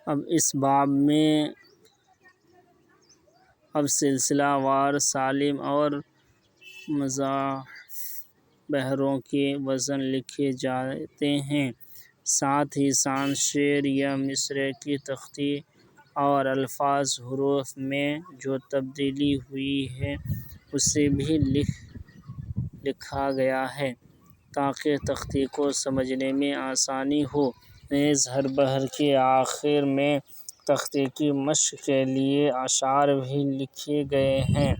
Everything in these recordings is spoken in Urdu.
اب اس باب میں سلسلہ وار سالم اور مضاعف بحروں کے وزن لکھے جاتے ہیں، ساتھ ہی سانس، شعر یا مصرعے کی تختی اور الفاظ حروف میں جو تبدیلی ہوئی ہے اسے بھی لکھا گیا ہے تاکہ تختی کو سمجھنے میں آسانی ہو۔ نیز ہر بحر کے آخر میں تختی کی مشق کے لیے اشعار بھی لکھے گئے ہیں۔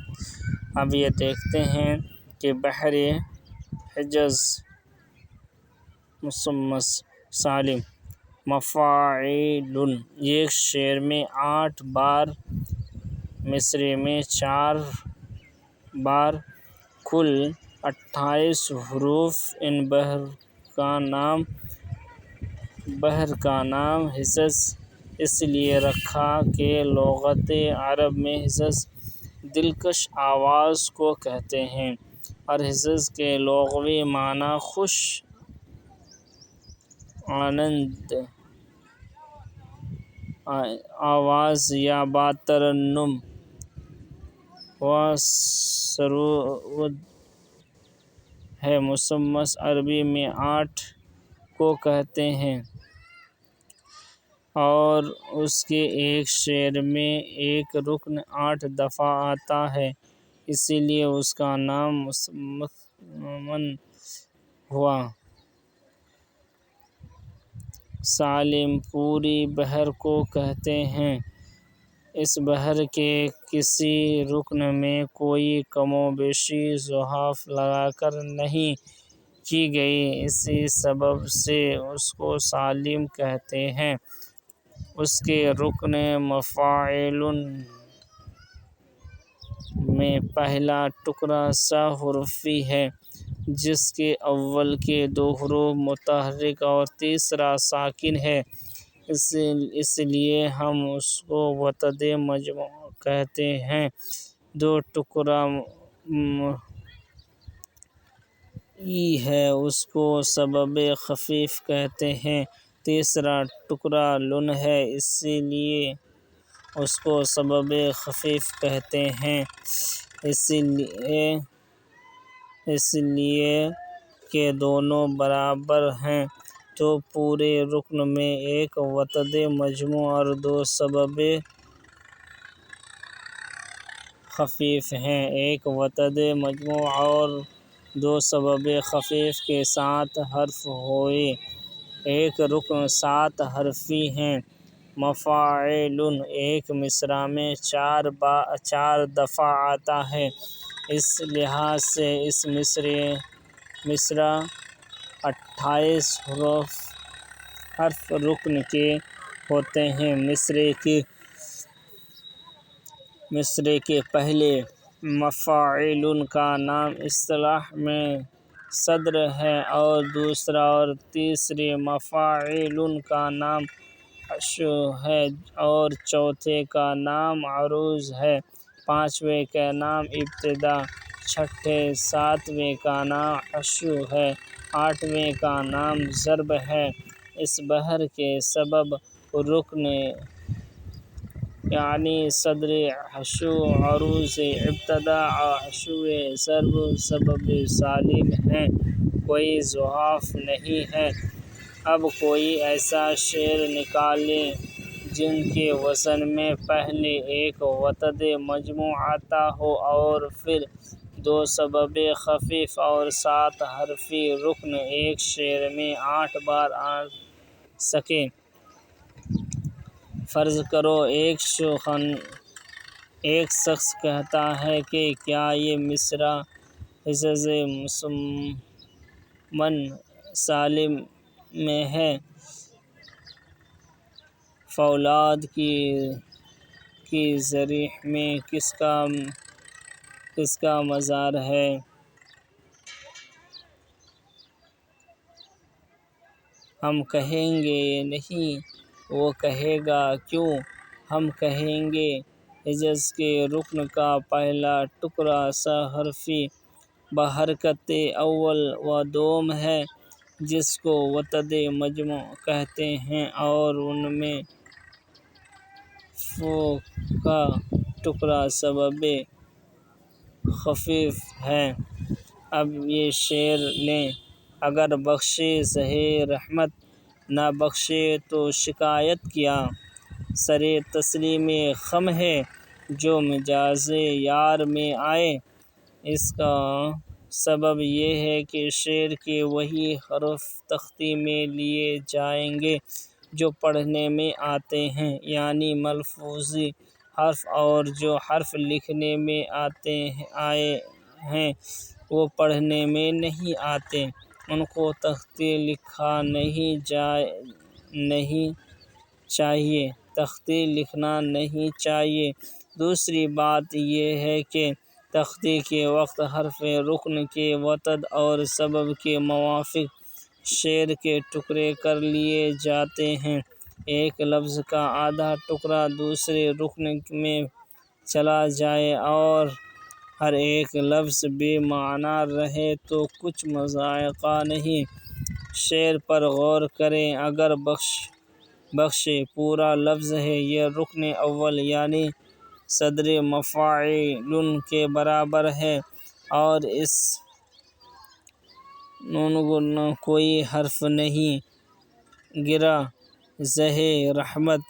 اب یہ دیکھتے ہیں کہ بحر حجاز مصمص سالم مفاعیل، ایک شعر میں 8 بار، مصرعے میں 4 بار، کل 28 حروف۔ ان بحر کا نام حجاز اس لیے رکھا کہ لغت عرب میں حجاز دلکش آواز کو کہتے ہیں، اور حجاز کے لغوی معنی خوش آنند آواز یا با ترنم و سرود ہے۔ مصمص عربی میں 8 کو کہتے ہیں اور اس کے ایک شعر میں ایک رکن 8 دفعہ آتا ہے، اسی لیے اس کا نام مصمم ہوا۔ سالم پورے بحر کو کہتے ہیں۔ اس بحر کے کسی رکن میں کوئی کم و بیشی ضعف لگا کر نہیں کی گئی، اسی سبب سے اس کو سالم کہتے ہیں۔ اس کے رکن مفاعیل میں پہلا ٹکڑا 6 حرفی ہے، جس کے اول کے 2 حروف متحرک اور تیسرا ساکن ہے، اس لیے ہم اس کو وتد مجموع کہتے ہیں۔ 2 ٹکڑا ای ہے، اس کو سبب خفیف کہتے ہیں۔ تیسرا ٹکڑا لن ہے، اسی لیے اس کو سبب خفیف کہتے ہیں، اس لیے کہ دونوں برابر ہیں تو پورے رکن میں ایک وتد مجموع اور 2 سبب خفیف ہیں۔ ایک وتد مجموع اور 2 سبب خفیف کے 7 حرف ہوئے۔ ایک رکن 7 حرفی ہے۔ مفاعیل ایک مصرع میں 4 دفعہ آتا ہے، اس لحاظ سے اس مصرع 28 حرف رکن کے ہوتے ہیں۔ مصرعے کے پہلے مفاعیل کا نام اصطلاح میں صدر ہے، اور دوسرے اور تیسرے مفاعیل کا نام حشو ہے، اور چوتھے کا نام عروض ہے، پانچویں کا نام ابتدا، چھٹے 7ویں کا نام حشو ہے، 8ویں کا نام ضرب ہے۔ اس بحر کے سبب رکن یعنی صدر، حشو، عروض ابتدا، حشو ضرب سبب سالم ہیں، کوئی ضعف نہیں ہے۔ اب کوئی ایسا شعر نکالیں جن کے وزن میں پہلے ایک وتد مجموع آتا ہو اور پھر 2 سبب خفیف اور 7 حرفی رکن ایک شعر میں 8 بار آ سکیں۔ فرض کرو ایک شخص کہتا ہے کہ کیا یہ مصرع حجاز مصمم سالم میں ہے؟ فولاد کی ضریح میں کس کا مزار ہے؟ ہم کہیں گے نہیں، وہ کہے گا کیوں؟ ہم کہیں گے حجاز کے رکن کا پہلا ٹکڑا 6 حرفی بحرکت اول و دوم ہے، جس کو وتد مجموع کہتے ہیں، اور ان میں مرفوع کا ٹکڑا سبب خفیف ہے۔ اب یہ شعر لیں: اگر بخشے سہے رحمت، نہ بخشے تو شکایت کیا، سر تسلیم خم ہے جو مجاز یار میں آئے۔ اس کا سبب یہ ہے کہ شعر کے وہی حرف تختی میں لیے جائیں گے جو پڑھنے میں آتے ہیں، یعنی ملفوظی حرف، اور جو حرف لکھنے میں آئے ہیں وہ پڑھنے میں نہیں آتے، ان کو تختی لکھنا نہیں چاہیے۔ دوسری بات یہ ہے کہ تختی کے وقت حرف رکن کے وتد اور سبب کے موافق شعر کے ٹکڑے کر لیے جاتے ہیں۔ ایک لفظ کا آدھا ٹکڑا دوسرے رکن میں چلا جائے اور ہر ایک لفظ بے معنی رہے تو کچھ مضائقہ نہیں۔ شعر پر غور کریں: اگر بخشے پورا لفظ ہے، یہ رکن اول یعنی صدر مفعول کے برابر ہے اور اس نون کوئی حرف نہیں گرا۔ زہے رحمت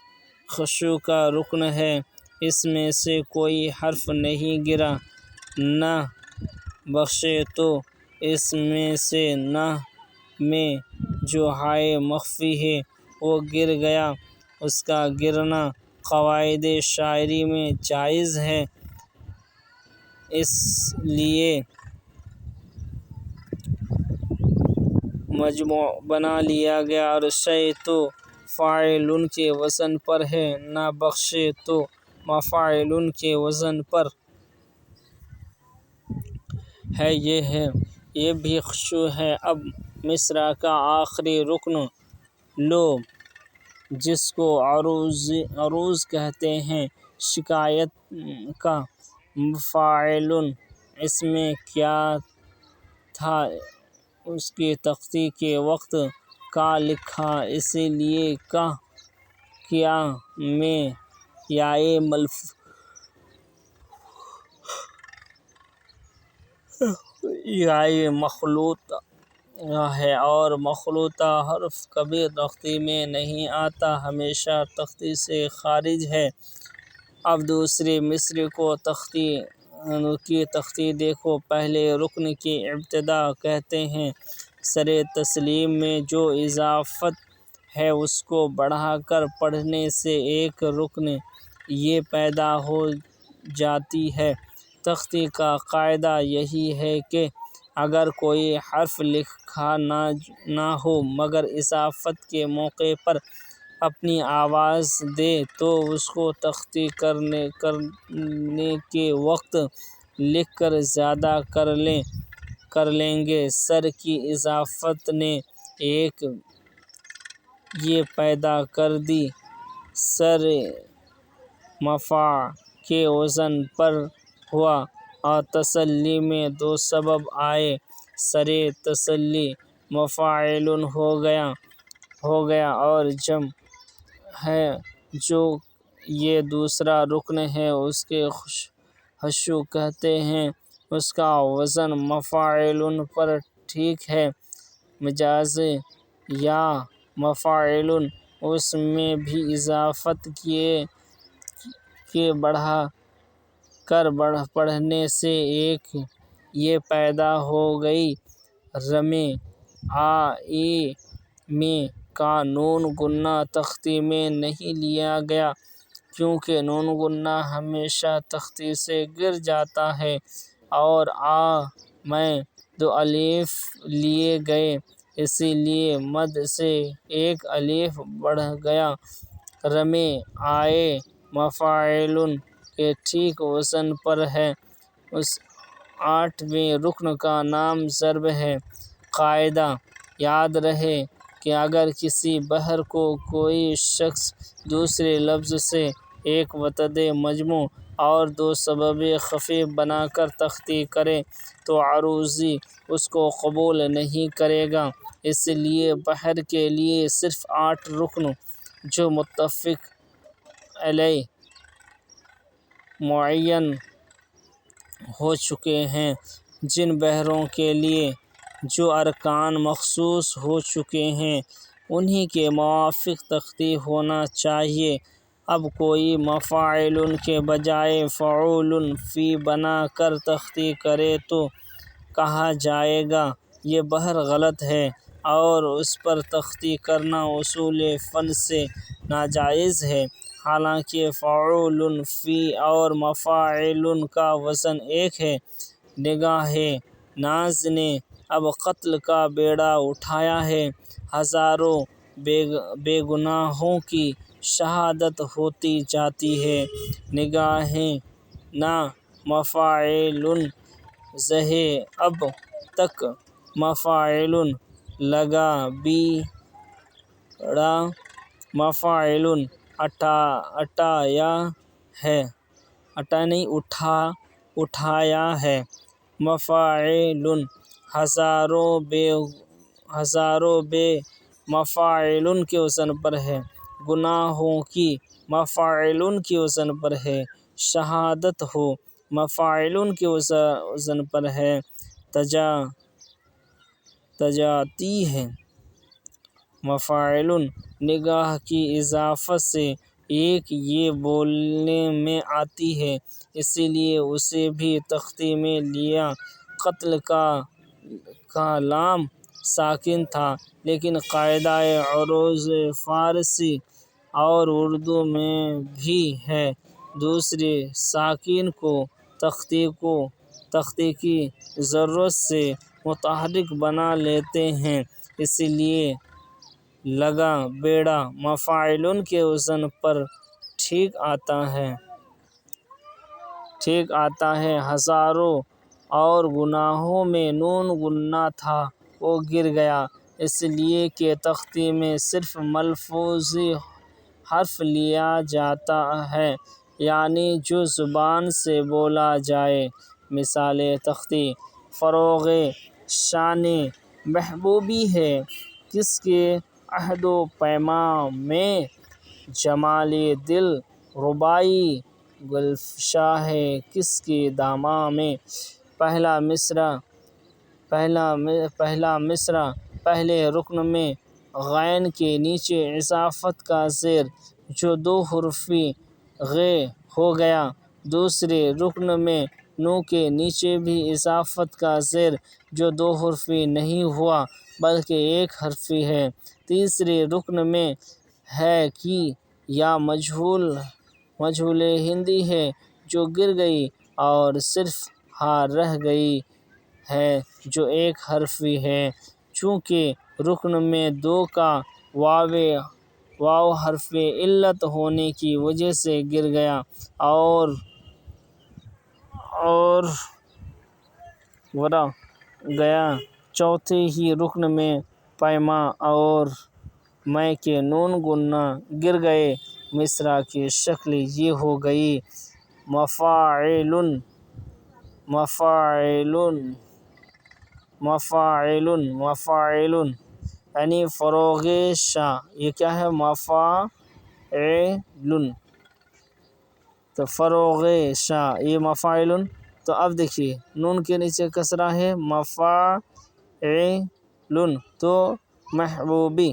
خشوع کا رکن ہے، اس میں سے کوئی حرف نہیں گرا۔ نہ بخشے تو اس میں سے نہ میں جو ہائے مخفی ہے وہ گر گیا۔ اس کا گرنا قواعد شاعری میں جائز ہے، اس لیے مجموع بنا لیا گیا۔ اور شے تو فاعل کے وزن پر ہے، نہ بخشے تو مفعول کے وزن پر ہے، یہ بھی خشوع ہے۔ اب مصرع کا آخری رکن لو، جس کو عروض کہتے ہیں، شکایت کا مفعول اس میں کیا تھا، اس کی تختی کے وقت کا لکھا، اسی لیے کیا میں یائے مخلوطہ ہے اور مخلوطہ حرف کبھی تختی میں نہیں آتا، ہمیشہ تختی سے خارج ہے۔ اب دوسرے مصرع کی تختی دیکھو۔ پہلے رکن کی ابتدا کہتے ہیں، سر تسلیم میں جو اضافت ہے اس کو بڑھا کر پڑھنے سے ایک رکن یہ پیدا ہو جاتی ہے۔ تختی کا قاعدہ یہی ہے کہ اگر کوئی حرف لکھا نہ ہو مگر اضافت کے موقع پر اپنی آواز دے تو اس کو تختی کرنے کے وقت لکھ کر زیادہ کر لیں گے۔ سر کی اضافت نے ایک یہ پیدا کر دی، سر مفعول کے وزن پر ہوا، اور تسلی میں دو سبب آئے، سر تسلی مفعول ہو گیا اور جمع ہے جو یہ دوسرا رکن ہے اس کے خشوع کہتے ہیں، اس کا وزن مفعول پر ٹھیک ہے۔ مجاز یا مفعول اس میں بھی اضافت کے بڑھا کر پڑھنے سے ایک یہ پیدا ہو گئی، رمے میں کا نون گنہ تختی میں نہیں لیا گیا کیونکہ نون گنہ ہمیشہ تختی سے گر جاتا ہے، اور میں دو الف لیے گئے، اسی لیے مد سے ایک الف بڑھ گیا۔ رمے آئے مفعول کے ٹھیک وزن پر ہے۔ اس 8ویں رکن کا نام ضرب ہے۔ قاعدہ یاد رہے کہ اگر کسی بحر کو کوئی شخص دوسرے لفظ سے ایک وتد مجموع اور دو سبب خفیف بنا کر تختی کرے تو عروضی اس کو قبول نہیں کرے گا، اس لیے بحر کے لیے صرف 8 رکن جو متفق علیہ معین ہو چکے ہیں۔ جن بحروں کے لیے جو ارکان مخصوص ہو چکے ہیں انہی کے موافق تختی ہونا چاہیے۔ اب کوئی مفاعل کے بجائے فعول فی بنا کر تختی کرے تو کہا جائے گا یہ بحر غلط ہے اور اس پر تختی کرنا اصول فن سے ناجائز ہے۔ حالانکہ فعول فی اور مفاعل کا وزن ایک ہے۔ نگاہ ناز نے اب قتل کا بیڑا اٹھایا ہے۔ ہزاروں بے گناہوں کی شہادت ہوتی جاتی ہے۔ نگاہ نا مفاعل ہے اب تک مفاعل لگا بیڑا مفاعل اٹھایا ہے۔ مفاعل ہزاروں بے مفاعل کے وزن پر ہے۔ گناہوں کی مفاعل کے وزن پر ہے۔ شہادت ہو مفاعل کے وزن پر ہے۔ تجاتی ہے مفاعل نگاہ کی اضافت سے ایک یہ بولنے میں آتی ہے اسی لیے اسے بھی تختی میں لیا۔ قتل کا لام ساکن تھا لیکن قاعدہ عروض فارسی اور اردو میں بھی ہے دوسرے ساکن کو تختی کی ضرورت سے متحرک بنا لیتے ہیں اسی لیے لگا بیڑا مفاعل کے وزن پر ٹھیک آتا ہے۔ ہزاروں اور گناہوں میں نون گنہ تھا وہ گر گیا اس لیے کہ تختی میں صرف ملفوظی حرف لیا جاتا ہے یعنی جو زبان سے بولا جائے۔ مثال تختی فروغ شان محبوبی ہے کس کے عہد و پیماں میں جمال دل ربائی گلفشاں ہے کس کے داماں میں۔ پہلا مصرع پہلے رکن میں غین کے نیچے اضافت کا زیر جو دو حرفی غ ہو گیا۔ دوسرے رکن میں نون کے نیچے بھی اضافت کا زیر جو دو حرفی نہیں ہوا بلکہ ایک حرفی ہے۔ تیسرے رکن میں ہے کی یا مجہول ہندی ہے جو گر گئی اور صرف ہا رہ گئی ہے جو ایک حرفی ہے۔ چونکہ رکن میں دو کا واو حرف علت ہونے کی وجہ سے گر گیا اور ورا گیا۔ چوتھے ہی رکن میں پیماں اور میں کے نون گنہ گر گئے مصرع کی شکل یہ ہو گئی مفاعل یعنی فروغ شاں یہ کیا ہے مفاعل تو فروغ شاں یہ مفاعل تو اب دیکھیے نون کے نیچے کسرہ ہے مفاعل تو محبوبی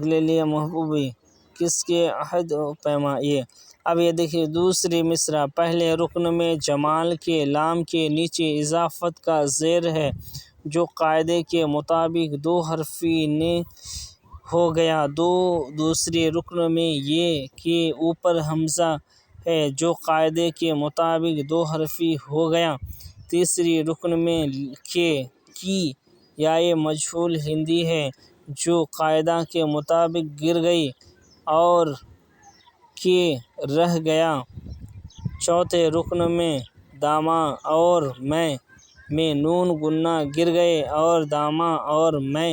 لے لیا محبوبی کس کے عہد و پیماں یہ۔ اب یہ دیکھیے دوسری مصرع پہلے رکن میں جمال کے لام کے نیچے اضافت کا زیر ہے جو قاعدے کے مطابق دو حرفی ہو گیا۔ دوسرے رکن میں یہ کے اوپر حمزہ ہے جو قاعدے کے مطابق دو حرفی ہو گیا۔ تیسری رکن میں کی یا مجہول ہندی ہے جو قاعدہ کے مطابق گر گئی اور کے رہ گیا۔ چوتھے رکن میں داماں اور میں نون گنہ گر گئے اور داماں اور میں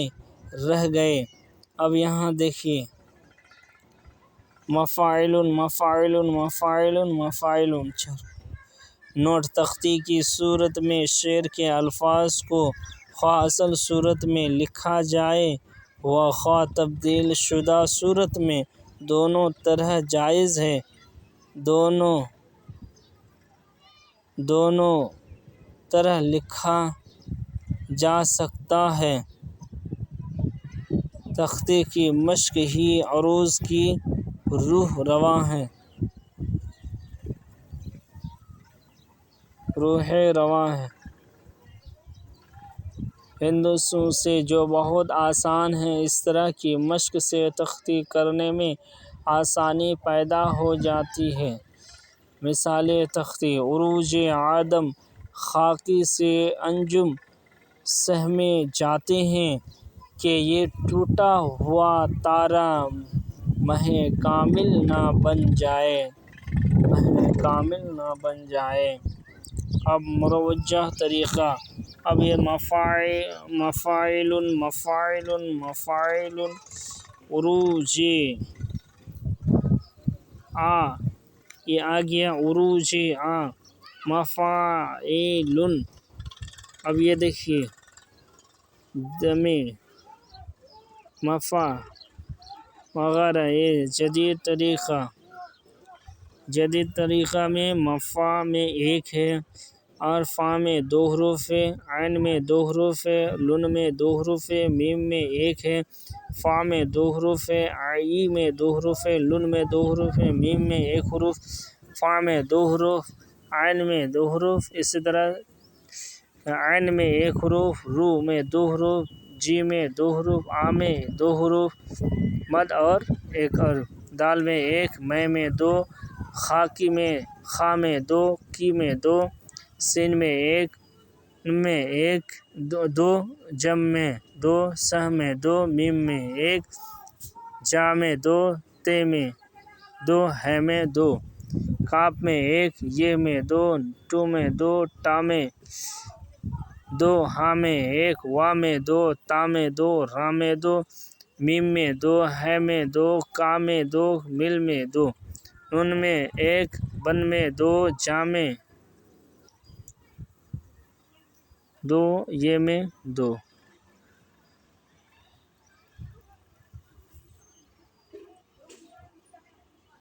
رہ گئے۔ اب یہاں دیکھیے مفاعل نوٹ تختی کی صورت میں شعر کے الفاظ کو خواہ اصل صورت میں لکھا جائے و خواہ تبدیل شدہ صورت میں دونوں طرح جائز ہے، دونوں طرح لکھا جا سکتا ہے۔ تختے کی مشق ہی عروض کی روح رواں ہے۔ ہندسوں سے جو بہت آسان ہے، اس طرح کی مشق سے تختی کرنے میں آسانی پیدا ہو جاتی ہے۔ مثالیں: تختی عروج آدم خاکی سے انجم سہمے جاتے ہیں کہ یہ ٹوٹا ہوا تارا ماہ کامل نہ بن جائے۔ اب مروجہ طریقہ، اب یہ مفاعل عروج یہ آ گیا عروج مفاعل۔ اب یہ دیکھیے دم مفع وغیرہ، یہ جدید طریقہ میں مفع میں ایک ہے اور فا میں 2 حروف ہے، عین میں 2 حروف ہے، لن میں 2 حروف ہے، میم میں 1 ہے، فا میں 2 حروف ہے، ای میں 2 حروف ہے، لن میں 2 حروف ہے، میم میں 1 حرف، فا میں 2 حروف، عین میں 2 حروف، اسی طرح عین میں 1 حرف، رو میں 2 حروف، جی میں 2 حروف، آ میں 2 حروف مد اور 1 حرف، دال میں 1، میں 2، خا میں 2، کی میں 2، سین میں 1، ن میں 1، 2، جم میں 2، سہ میں 2، میم میں 1، جا میں 2، تے میں 2، ہے میں 2، کاف میں 1، یہ میں 2، ٹو میں 2، ٹا میں 2، ہا میں 1، وا میں 2، تا میں 2، را میں 2، میم میں 2، ہے میں 2، کا میں 2، مل میں 2، نون میں 1، بن میں 2، جا میں 2، یہ میں 2۔